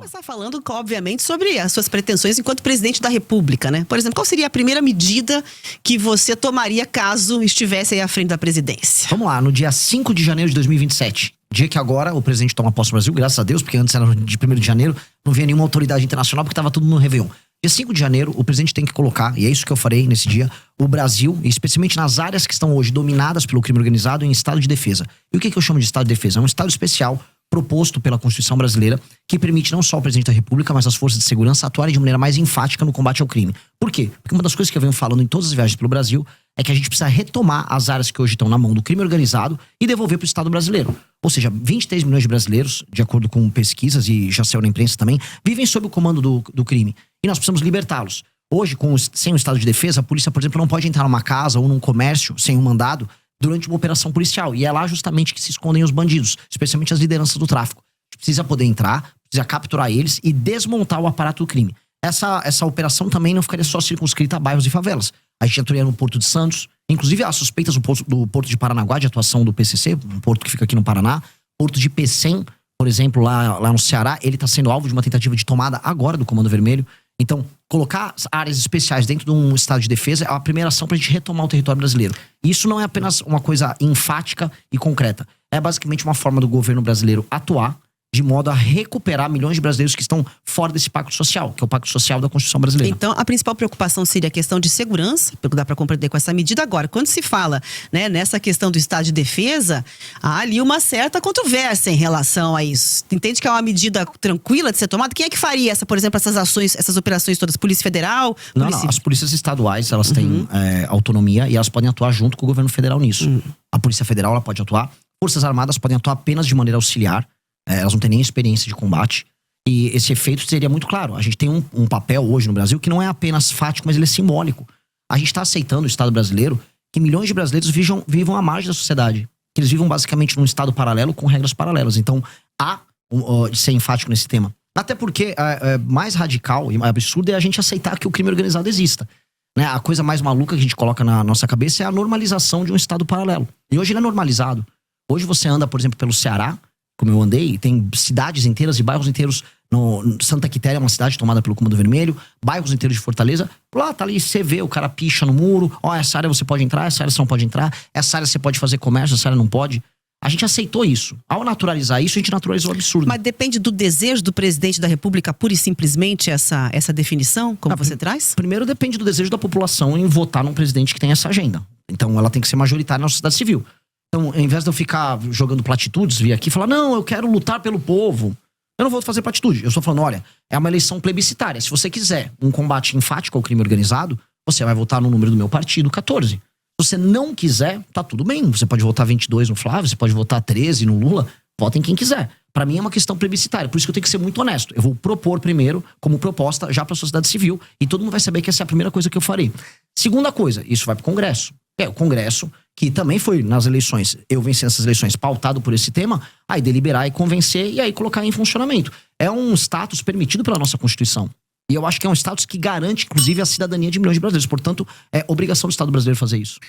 começar falando, obviamente, sobre as suas pretensões enquanto presidente da República, né? Por exemplo, qual seria a primeira medida que você tomaria caso estivesse aí à frente da presidência? Vamos lá, no dia 5 de janeiro de 2027. Dia que agora o presidente toma posse no Brasil, graças a Deus, porque antes era de 1º de janeiro, não havia nenhuma autoridade internacional, porque estava tudo no Réveillon. Dia 5 de janeiro, o presidente tem que colocar, e é isso que eu farei nesse dia, o Brasil, especialmente nas áreas que estão hoje dominadas pelo crime organizado, em estado de defesa. E o que eu chamo de estado de defesa? É um estado especial proposto pela Constituição brasileira, que permite não só o presidente da República, mas as forças de segurança atuarem de maneira mais enfática no combate ao crime. Por quê? Porque uma das coisas que eu venho falando em todas as viagens pelo Brasil é que a gente precisa retomar as áreas que hoje estão na mão do crime organizado e devolver para o Estado brasileiro. Ou seja, 23 milhões de brasileiros, de acordo com pesquisas e já saiu na imprensa também, vivem sob o comando do crime. E nós precisamos libertá-los. Hoje, sem o estado de defesa, a polícia, por exemplo, não pode entrar numa casa ou num comércio sem um mandado durante uma operação policial. E é lá justamente que se escondem os bandidos, especialmente as lideranças do tráfico. A gente precisa poder entrar, precisa capturar eles e desmontar o aparato do crime. Essa operação também não ficaria só circunscrita a bairros e favelas. A gente atuaria no Porto de Santos, inclusive há suspeitas do Porto de Paranaguá de atuação do PCC, um porto que fica aqui no Paraná. Porto de Pecém, por exemplo, lá no Ceará, ele está sendo alvo de uma tentativa de tomada agora do Comando Vermelho. Então, colocar áreas especiais dentro de um estado de defesa é a primeira ação para a gente retomar o território brasileiro. E isso não é apenas uma coisa enfática e concreta. É basicamente uma forma do governo brasileiro atuar de modo a recuperar milhões de brasileiros que estão fora desse pacto social, que é o pacto social da Constituição brasileira. Então, a principal preocupação seria a questão de segurança, pelo que dá para compreender com essa medida. Agora, quando se fala, né, nessa questão do estado de defesa, há ali uma certa controvérsia em relação a isso. Entende que é uma medida tranquila de ser tomada? Quem é que faria, por exemplo, essas ações, essas operações todas? Polícia Federal? Não, as polícias estaduais, elas têm autonomia e elas podem atuar junto com o governo federal nisso. A Polícia Federal, ela pode atuar. Forças Armadas podem atuar apenas de maneira auxiliar. Elas não têm nem experiência de combate. E esse efeito seria muito claro. A gente tem um papel hoje no Brasil que não é apenas fático, mas ele é simbólico. A gente está aceitando o Estado brasileiro que milhões de brasileiros vivam à margem da sociedade. Que eles vivam basicamente num Estado paralelo com regras paralelas. Então, há de ser enfático nesse tema. Até porque mais radical e mais absurdo é a gente aceitar que o crime organizado exista. Né? A coisa mais maluca que a gente coloca na nossa cabeça é a normalização de um Estado paralelo. E hoje ele é normalizado. Hoje você anda, por exemplo, pelo Ceará, como eu andei, tem cidades inteiras e bairros inteiros. Santa Quitéria é uma cidade tomada pelo Comando Vermelho, bairros inteiros de Fortaleza. Lá tá ali, você vê, o cara picha no muro. Essa área você pode entrar, essa área você não pode entrar. Essa área você pode fazer comércio, essa área não pode. A gente aceitou isso. Ao naturalizar isso, a gente naturalizou o absurdo. Mas depende do desejo do presidente da República, pura e simplesmente, essa definição, como você traz? Primeiro depende do desejo da população em votar num presidente que tem essa agenda. Então ela tem que ser majoritária na sociedade civil. Então, ao invés de eu ficar jogando platitudes, vir aqui e falar, não, eu quero lutar pelo povo. Eu não vou fazer platitude. Eu estou falando, olha, é uma eleição plebiscitária. Se você quiser um combate enfático ao crime organizado, você vai votar no número do meu partido, 14. Se você não quiser, tá tudo bem. Você pode votar 22 no Flávio, você pode votar 13 no Lula. Votem quem quiser. Para mim é uma questão plebiscitária. Por isso que eu tenho que ser muito honesto. Eu vou propor primeiro, como proposta, já para a sociedade civil. E todo mundo vai saber que essa é a primeira coisa que eu farei. Segunda coisa, isso vai para o Congresso. O Congresso, que também foi nas eleições, eu venci essas eleições pautado por esse tema, aí deliberar e convencer e aí colocar em funcionamento. É um status permitido pela nossa Constituição. E eu acho que é um status que garante, inclusive, a cidadania de milhões de brasileiros. Portanto, é obrigação do Estado brasileiro fazer isso.